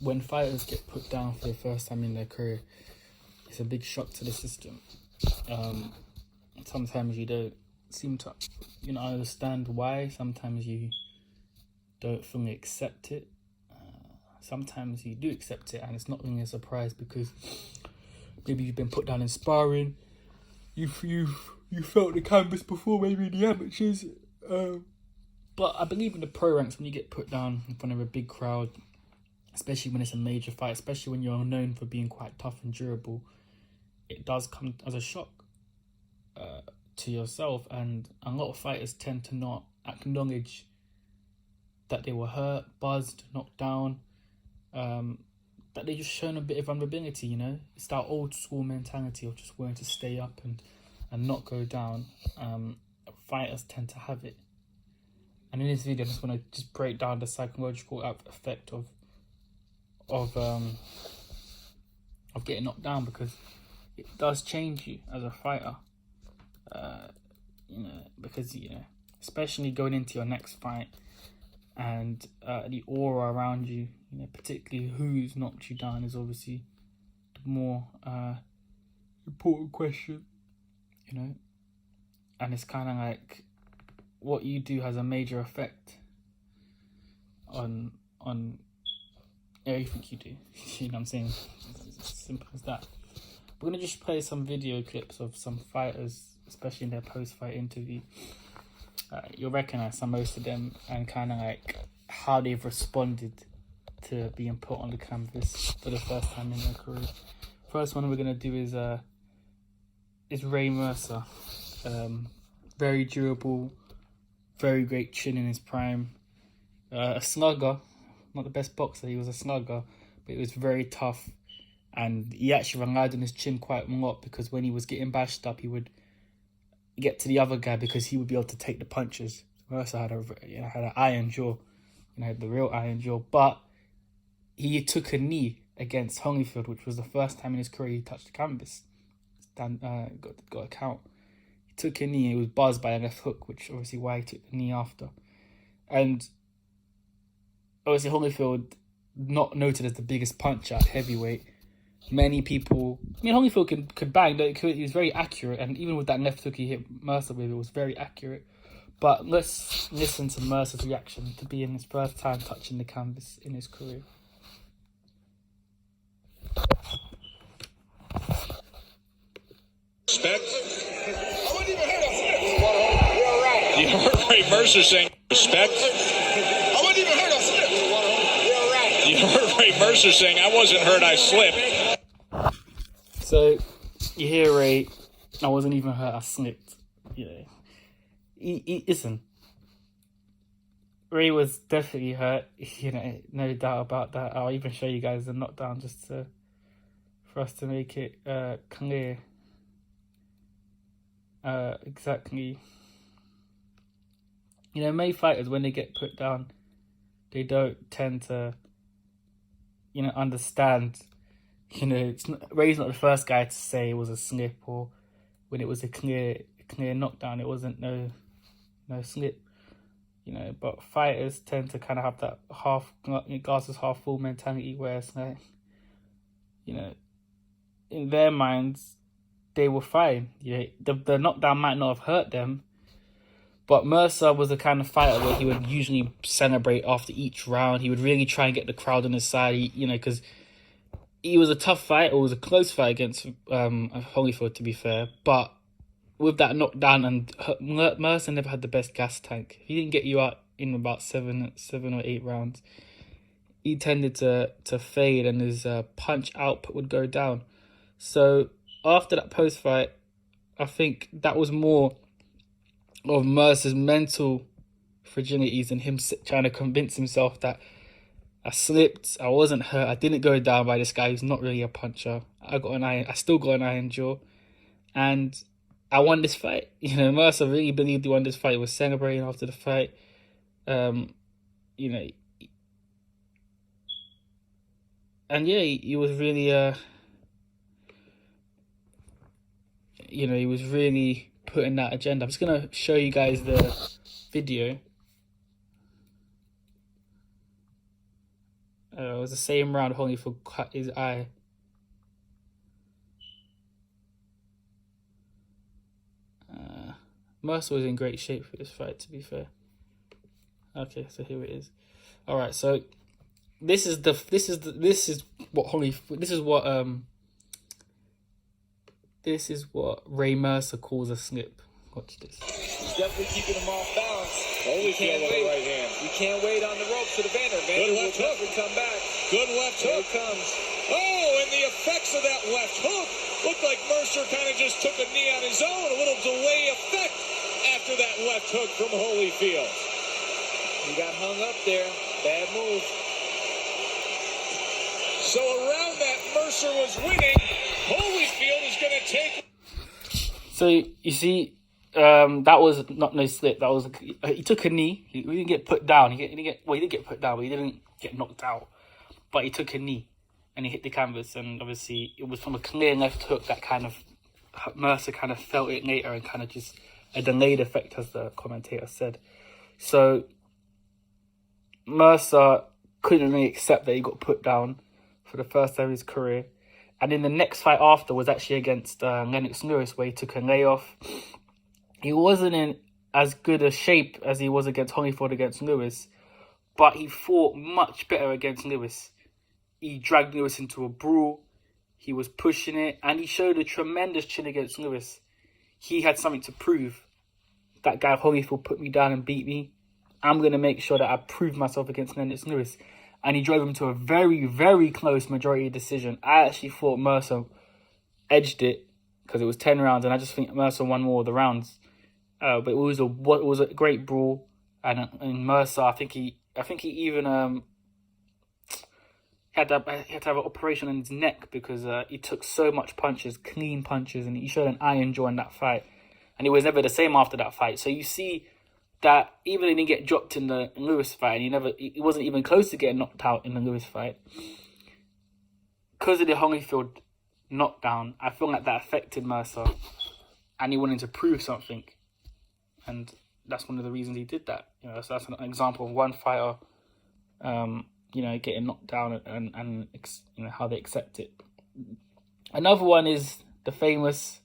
when fighters get put down for the first time in their career, it's a big shock to the system. Sometimes you don't seem to, understand why. Sometimes you don't fully accept it. Sometimes you do accept it, and it's not really a surprise because maybe you've been put down in sparring. You felt the canvas before, maybe in the amateurs. But I believe in the pro ranks, when you get put down in front of a big crowd, especially when it's a major fight, especially when you're known for being quite tough and durable, it does come as a shock to yourself. And a lot of fighters tend to not acknowledge that they were hurt, buzzed, knocked down, that they just shown a bit of vulnerability, It's that old school mentality of just wanting to stay up and not go down. Fighters tend to have it. And in this video, I just want to just break down the psychological effect of getting knocked down, because it does change you as a fighter. Because especially going into your next fight, and the aura around you, particularly who's knocked you down, is obviously the more important question, and it's kind of like what you do has a major effect on everything you do. You know what I'm saying? It's as simple as that. We're gonna just play some video clips of some fighters, especially in their post-fight interview. You'll recognize most of them, and kind of like how they've responded to being put on the canvas for the first time in their career. First one we're gonna do is Ray Mercer. Very durable, very great chin in his prime. A slugger, not the best boxer, he was a slugger, but he was very tough, and he actually relied on his chin quite a lot, because when he was getting bashed up, he would get to the other guy because he would be able to take the punches. Mercer had an iron jaw, the real iron jaw, but he took a knee against Holyfield, which was the first time in his career he touched the canvas. Got a count. He took a knee, he was buzzed by a left hook, which obviously why he took the knee after. And obviously Holyfield, not noted as the biggest puncher at heavyweight. Many people, Holyfield could bang, he was very accurate, and even with that left hook he hit Mercer with, it was very accurate. But let's listen to Mercer's reaction to being his first time touching the canvas in his career. Respect. I wouldn't even heard us. You heard Ray Mercer saying respect. I wouldn't even heard us. You're right. You heard Ray Mercer saying I wasn't hurt, I slipped. So you hear Ray, I wasn't even hurt, I slipped. Listen, Ray was definitely hurt, no doubt about that. I'll even show you guys the knockdown just for us to make it clear exactly. Many fighters, when they get put down, they don't tend to understand. Ray's not the first guy to say it was a slip, or when it was a clear knockdown, it wasn't no slip. But fighters tend to kind of have that glass is half full mentality, where it's like, in their minds, they were fine. The knockdown might not have hurt them, but Mercer was the kind of fighter where he would usually celebrate after each round. He would really try and get the crowd on his side, because he was a tough fight. It was a close fight against Holyfield, to be fair. But with that knockdown, and Mercer never had the best gas tank. He didn't get you out in about seven or 8 rounds. He tended to fade, and his punch output would go down. So after that post-fight, I think that was more of Mercer's mental fragilities and him trying to convince himself that I slipped, I wasn't hurt, I didn't go down by this guy who's not really a puncher. I still got an iron jaw, and I won this fight. Mercer really believed he won this fight. He was celebrating after the fight. And yeah, he was really he was really putting that agenda. I'm just gonna show you guys the video. It was the same round Holyfield cut his eye. Mercer was in great shape for this fight, to be fair. Okay, so here it is. All right, so this is what Ray Mercer calls a slip. Watch this. He's definitely keeping him off balance. Holyfield with a right hand. You can't wait on the ropes for the Vander. Vander will definitely come back. Good left Here hook. it comes. Oh, and the effects of that left hook looked like Mercer kind of just took a knee on his own. A little delay effect after that left hook from Holyfield. He got hung up there. Bad move. So around that, Mercer was winning. Holyfield is going to take. So you see, that was not no slip. That was he took a knee. He didn't get put down. He didn't get put down, but he didn't get knocked out. But he took a knee, and he hit the canvas. And obviously, it was from a clear left hook that kind of Mercer kind of felt it later, and kind of just a delayed effect, as the commentator said. So Mercer couldn't really accept that he got put down for the first time in his career. And in the next fight after was actually against Lennox Lewis, where he took a layoff. He wasn't in as good a shape as he was against Holyfield against Lewis, but he fought much better against Lewis. He dragged Lewis into a brawl. He was pushing it, and he showed a tremendous chin against Lewis. He had something to prove. That guy Holyfield put me down and beat me. I'm going to make sure that I prove myself against Lennox Lewis. And he drove him to a very, very close majority decision. I actually thought Mercer edged it because it was 10 rounds, and I just think Mercer won more of the rounds. But it was a great brawl, and Mercer, I think he even had to have an operation on his neck because he took so much punches, clean punches, and he showed an iron jaw in that fight, and he was never the same after that fight. So you see that even if he didn't get dropped in the Lewis fight, and he wasn't even close to getting knocked out in the Lewis fight, because of the Holyfield knockdown, I feel like that affected Mercer, and he wanted to prove something, and that's one of the reasons he did that. So that's an example of one fighter, getting knocked down and how they accept it. Another one is the famous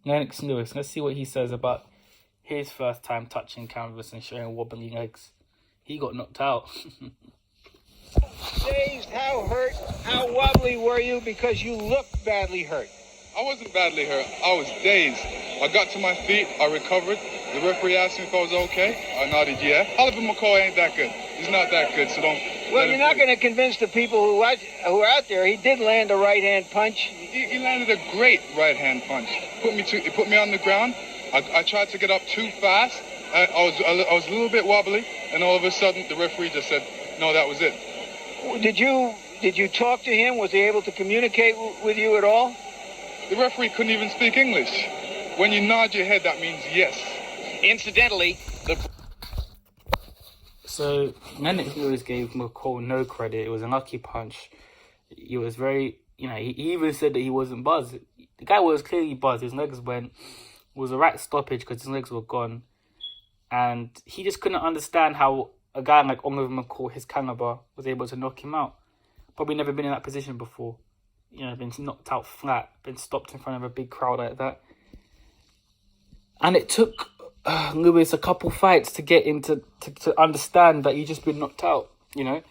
Lennox Lewis. Let's see what he says about his first time touching canvas and showing wobbly legs. He got knocked out. Dazed, how hurt, how wobbly were you? Because you looked badly hurt. I wasn't badly hurt. I was dazed. I got to my feet. I recovered. The referee asked me if I was okay. I nodded, yeah. Oliver McCoy ain't that good. He's not that good, so don't... Well, you're not going to convince the people who are out there. He did land a right-hand punch. He landed a great right-hand punch. He put me on the ground. I tried to get up too fast. I was a little bit wobbly, and all of a sudden the referee just said, "No, that was it." Did you talk to him? Was he able to communicate with you at all? The referee couldn't even speak English. When you nod your head, that means yes. Incidentally, So Lennox Lewis gave McCall no credit. It was a lucky punch. He was very, he even said that he wasn't buzzed. The guy was clearly buzzed. His legs went. It was a right stoppage because his legs were gone. And he just couldn't understand how a guy like Oliver McCall, his caliber, was able to knock him out. Probably never been in that position before. Been knocked out flat, been stopped in front of a big crowd like that. And it took Lewis a couple fights to get him to understand that he'd just been knocked out, It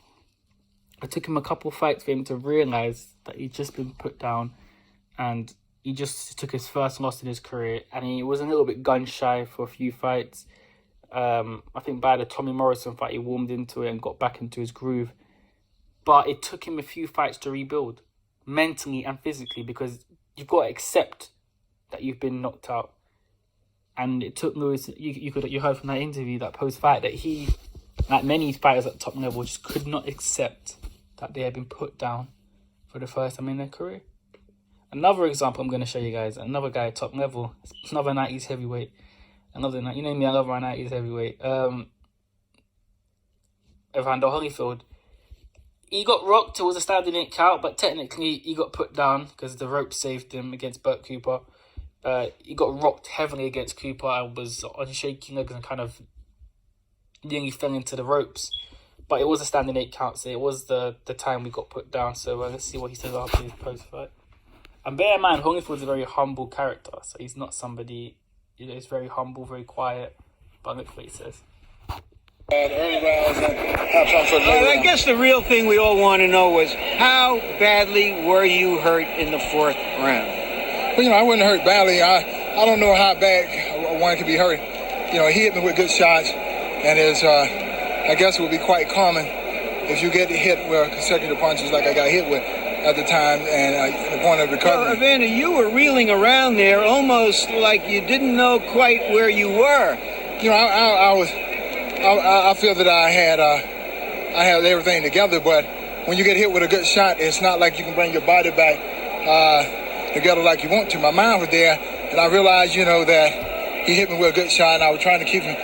took him a couple fights for him to realise that he'd just been put down, and he just took his first loss in his career, and he was a little bit gun-shy for a few fights. I think by the Tommy Morrison fight, he warmed into it and got back into his groove. But it took him a few fights to rebuild, mentally and physically, because you've got to accept that you've been knocked out. And it took Lewis, you heard from that interview, that post-fight, that he, like many fighters at top level, just could not accept that they had been put down for the first time in their career. Another example I'm going to show you guys, another guy at top level, another 90s heavyweight. You know me, I love my 90s heavyweight. Evander Holyfield. He got rocked, it was a standing 8 count, but technically he got put down because the rope saved him against Burt Cooper. He got rocked heavily against Cooper and was on shaky legs and kind of nearly fell into the ropes. But it was a standing 8 count, so it was the time we got put down. So let's see what he says after his post-fight. And bear in mind, Holyfield's a very humble character, so he's not somebody, you know, he's very humble, very quiet. But look what he says. I guess the real thing we all want to know was, how badly were you hurt in the 4th round? Well, you know, I wasn't hurt badly. I don't know how bad one could be hurt. You know, he hit me with good shots, and I guess it would be quite common if you get hit with consecutive punches like I got hit with at the time, and the point of recovery. Well, Evander, you were reeling around there almost like you didn't know quite where you were. You know, I feel that I had everything together, but when you get hit with a good shot, it's not like you can bring your body back together like you want to. My mind was there, and I realized, you know, that he hit me with a good shot, and I was trying to keep him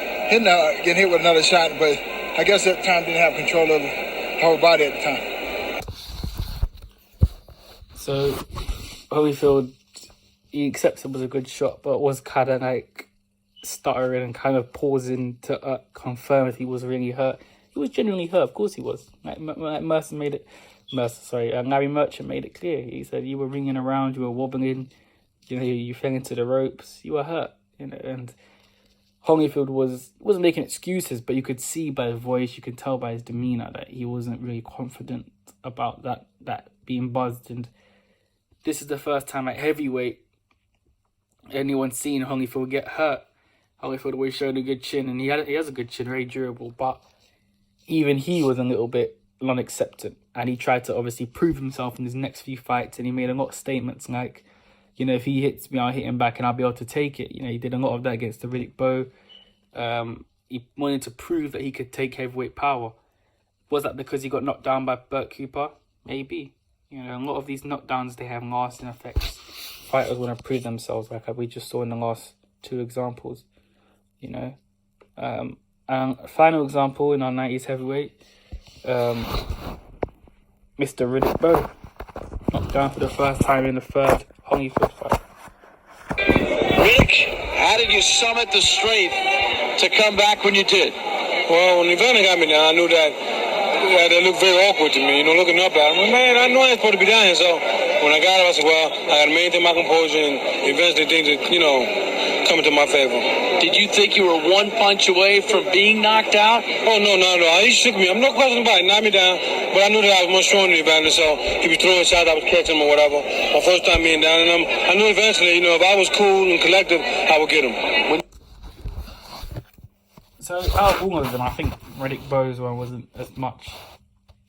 getting hit with another shot, but I guess at the time didn't have control of the whole body at the time. So Holyfield, he accepts it was a good shot, but was kind of like stuttering and kind of pausing to confirm if he was really hurt. He was genuinely hurt, of course he was. Larry Merchant made it clear. He said you were ringing around, you were wobbling, you know, you fell into the ropes, you were hurt, you know. And Holyfield wasn't making excuses, but you could see by his voice, you could tell by his demeanor that he wasn't really confident about that being buzzed. And this is the first time at heavyweight anyone's seen Holyfield get hurt. Holyfield always showed a good chin, and he has a good chin, very durable, but even he was a little bit non-acceptant, and he tried to obviously prove himself in his next few fights, and he made a lot of statements like, you know, if he hits me, I'll hit him back and I'll be able to take it. You know, he did a lot of that against the Riddick Bowe. He wanted to prove that he could take heavyweight power. Was that because he got knocked down by Burt Cooper? Maybe. You know, a lot of these knockdowns, they have lasting effects. Fighters want to prove themselves, like we just saw in the last 2 examples. You know, and final example in our 90s heavyweight, Mr. Riddick Bowe, knocked down for the first time in the 3rd Holyfield fight. Riddick, how did you summit the strength to come back when you did? Well, when Evander got me down, I knew that looked very awkward to me, you know, looking up at him. Man, I know I ain't supposed to be down here, so when I got up, I said, well, I got to maintain my composure, and eventually things are, you know, coming to my favor. Did you think you were 1 punch away from being knocked out? Oh, no. He shook me. I'm no question about it. Knocked me down. But I knew that I was much stronger than Evander, so he was throwing shots, I was catching him or whatever. My first time being down, and I knew eventually, you know, if I was cool and collective, I would get him. So out of all of them, I think Riddick Bowe's one wasn't as much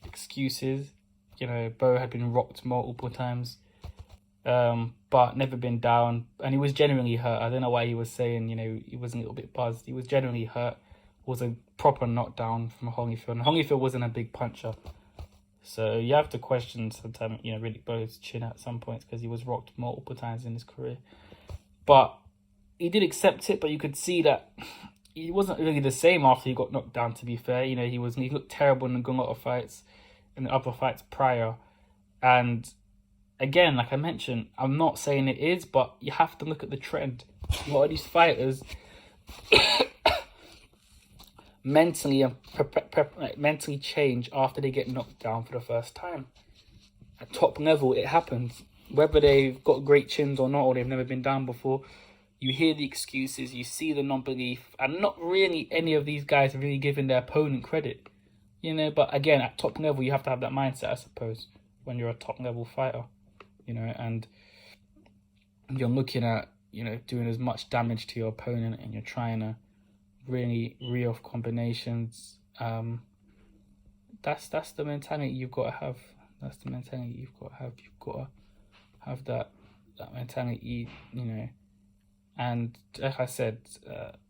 excuses. You know, Bowe had been rocked multiple times, but never been down, and he was genuinely hurt. I don't know why he was saying, you know, he was a little bit buzzed. He was genuinely hurt. It was a proper knockdown from Holyfield, and Holyfield wasn't a big puncher, so you have to question sometimes, you know, Riddick Bowe's chin at some points because he was rocked multiple times in his career. But he did accept it, but you could see that he wasn't really the same after he got knocked down, to be fair. You know, he looked terrible in a lot of fights, in the other fights prior. And again, like I mentioned, I'm not saying it is, but you have to look at the trend. A lot of these fighters mentally change after they get knocked down for the first time. At top level, it happens. Whether they've got great chins or not, or they've never been down before, you hear the excuses, you see the non-belief, and not really any of these guys are really giving their opponent credit. You know, but again, at top level, you have to have that mindset, I suppose, when you're a top level fighter. You know, and you're looking at, you know, doing as much damage to your opponent, and you're trying to really reel off combinations. That's the mentality you've got to have. That's the mentality you've got to have. You've got to have that mentality, you know. And like I said,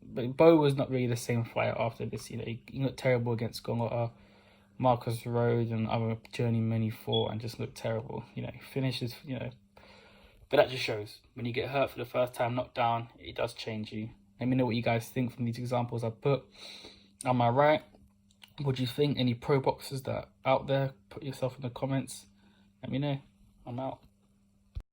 but Bowe was not really the same fighter after this. You know, he looked terrible against Golota, Marcus Rhodes, and other journeymen he fought, and just looked terrible. You know, he finishes, you know. But that just shows, when you get hurt for the first time, knocked down, it does change you. Let me know what you guys think from these examples I put. Am I right? What do you think? Any pro boxers that are out there? Put yourself in the comments. Let me know. I'm out.